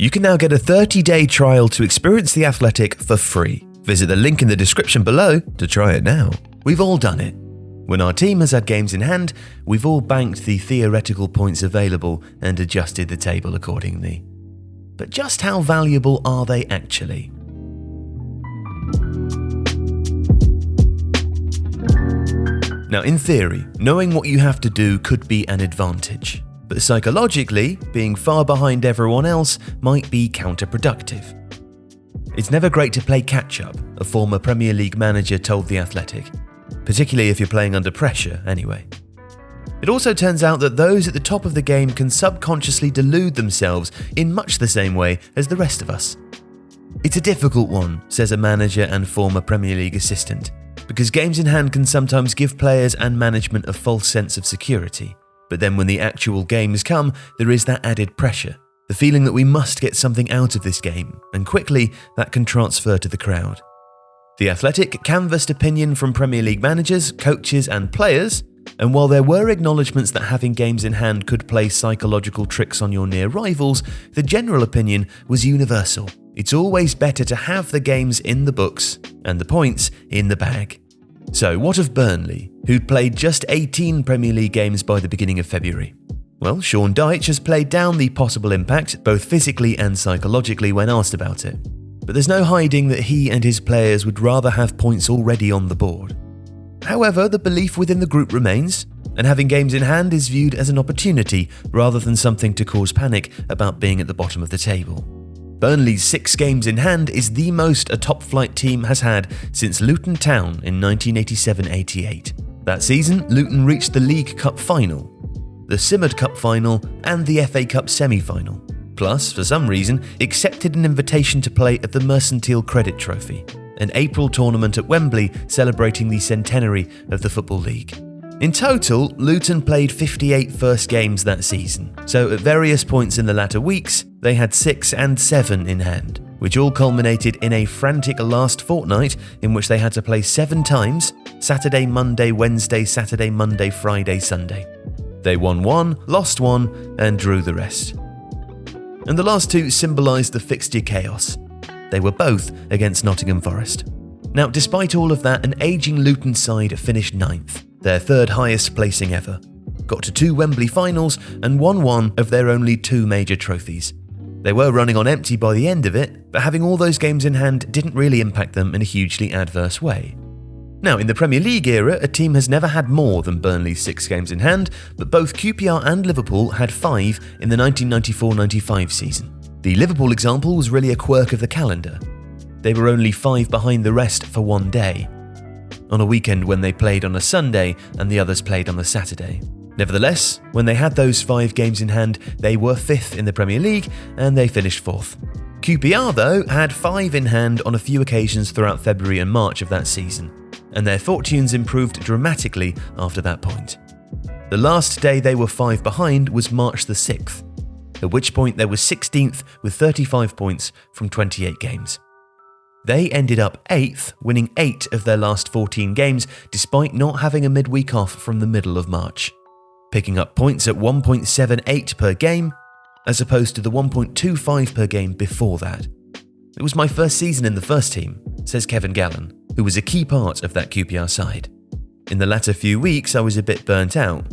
You can now get a 30-day trial to experience The Athletic for free. Visit the link in the description below to try it now. We've all done it. When our team has had games in hand, we've all banked the theoretical points available and adjusted the table accordingly. But just how valuable are they actually? Now, in theory, knowing what you have to do could be an advantage. But psychologically, being far behind everyone else might be counterproductive. It's never great to play catch-up, a former Premier League manager told The Athletic, particularly if you're playing under pressure anyway. It also turns out that those at the top of the game can subconsciously delude themselves in much the same way as the rest of us. It's a difficult one, says a manager and former Premier League assistant, because games in hand can sometimes give players and management a false sense of security. But then when the actual games come, there is that added pressure, the feeling that we must get something out of this game, and quickly that can transfer to the crowd. The Athletic canvassed opinion from Premier League managers, coaches and players, and while there were acknowledgements that having games in hand could play psychological tricks on your near rivals, the general opinion was universal. It's always better to have the games in the books and the points in the bag. So what of Burnley, who'd played just 18 Premier League games by the beginning of February? Well, Sean Dyche has played down the possible impact, both physically and psychologically, when asked about it. But there's no hiding that he and his players would rather have points already on the board. However, the belief within the group remains, and having games in hand is viewed as an opportunity rather than something to cause panic about being at the bottom of the table. Burnley's 6 games in hand is the most a top-flight team has had since Luton Town in 1987-88. That season, Luton reached the League Cup final, the Simod Cup final and the FA Cup semi-final. Plus, for some reason, accepted an invitation to play at the Mercantile Credit Trophy, an April tournament at Wembley celebrating the centenary of the Football League. In total, Luton played 58 first games that season, so at various points in the latter weeks, they had 6 and 7 in hand, which all culminated in a frantic last fortnight in which they had to play 7 times: Saturday, Monday, Wednesday, Saturday, Monday, Friday, Sunday. They won 1, lost 1, and drew the rest. And the last 2 symbolised the fixture chaos. They were both against Nottingham Forest. Now, despite all of that, an ageing Luton side finished 9th, their 3rd highest placing ever, got to 2 Wembley finals and won 1 of their only 2 major trophies. They were running on empty by the end of it, but having all those games in hand didn't really impact them in a hugely adverse way. Now, in the Premier League era, a team has never had more than Burnley's 6 games in hand, but both QPR and Liverpool had 5 in the 1994-95 season. The Liverpool example was really a quirk of the calendar. They were only 5 behind the rest for one day, on a weekend when they played on a Sunday and the others played on a Saturday. Nevertheless, when they had those 5 games in hand, they were 5th in the Premier League and they finished 4th. QPR, though, had 5 in hand on a few occasions throughout February and March of that season, and their fortunes improved dramatically after that point. The last day they were 5 behind was March the 6th, at which point they were 16th with 35 points from 28 games. They ended up 8th, winning 8 of their last 14 games despite not having a midweek off from the middle of March, picking up points at 1.78 per game as opposed to the 1.25 per game before that. It was my first season in the first team, says Kevin Gallen, who was a key part of that QPR side. In the latter few weeks, I was a bit burnt out.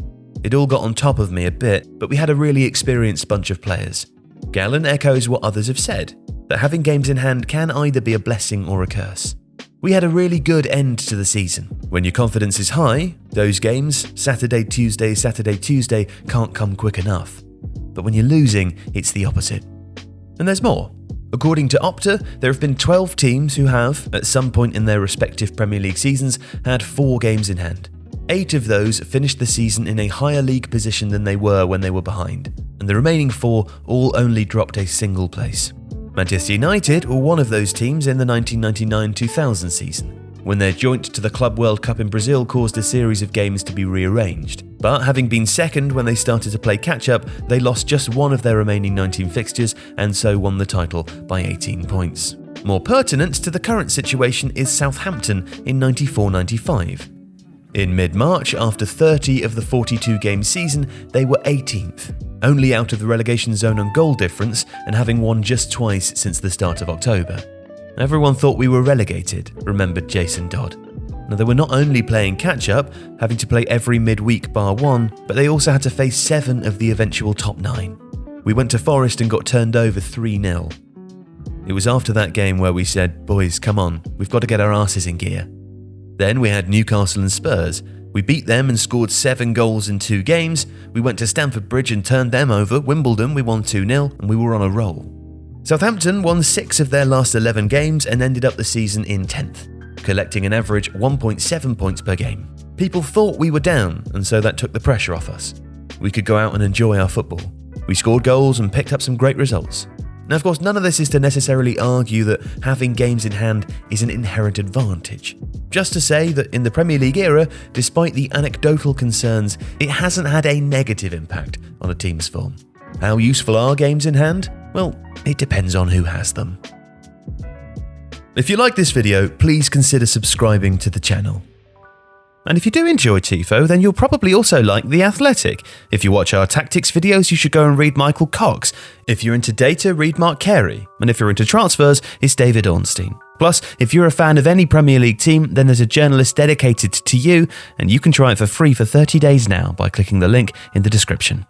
It all got on top of me a bit, but we had a really experienced bunch of players. Gallen echoes what others have said, that having games in hand can either be a blessing or a curse. We had a really good end to the season. When your confidence is high, those games, Saturday, Tuesday, can't come quick enough. But when you're losing, it's the opposite. And there's more. According to Opta, there have been 12 teams who have, at some point in their respective Premier League seasons, had 4 games in hand. 8 of those finished the season in a higher league position than they were when they were behind, and the remaining 4 all only dropped a single place. Manchester United were one of those teams in the 1999-2000 season, when their joint to the Club World Cup in Brazil caused a series of games to be rearranged. But having been second when they started to play catch-up, they lost just 1 of their remaining 19 fixtures and so won the title by 18 points. More pertinent to the current situation is Southampton in 94-95. In mid-March, after 30 of the 42-game season, they were 18th. only out of the relegation zone on goal difference and having won just twice since the start of October. Everyone thought we were relegated, remembered Jason Dodd. Now, they were not only playing catch-up, having to play every midweek bar one, but they also had to face 7 of the eventual top 9. We went to Forest and got turned over 3-0. It was after that game where we said, boys, come on, we've got to get our asses in gear. Then we had Newcastle and Spurs. We beat them and scored 7 goals in 2 games. We went to Stamford Bridge and turned them over. Wimbledon, we won 2-0 and we were on a roll. Southampton won 6 of their last 11 games and ended up the season in 10th, collecting an average 1.7 points per game. People thought we were down, and so that took the pressure off us. We could go out and enjoy our football. We scored goals and picked up some great results. Now, of course, none of this is to necessarily argue that having games in hand is an inherent advantage. Just to say that in the Premier League era, despite the anecdotal concerns, it hasn't had a negative impact on a team's form. How useful are games in hand? Well, it depends on who has them. If you like this video, please consider subscribing to the channel. And if you do enjoy Tifo, then you'll probably also like The Athletic. If you watch our tactics videos, you should go and read Michael Cox. If you're into data, read Mark Carey. And if you're into transfers, it's David Ornstein. Plus, if you're a fan of any Premier League team, then there's a journalist dedicated to you, and you can try it for free for 30 days now by clicking the link in the description.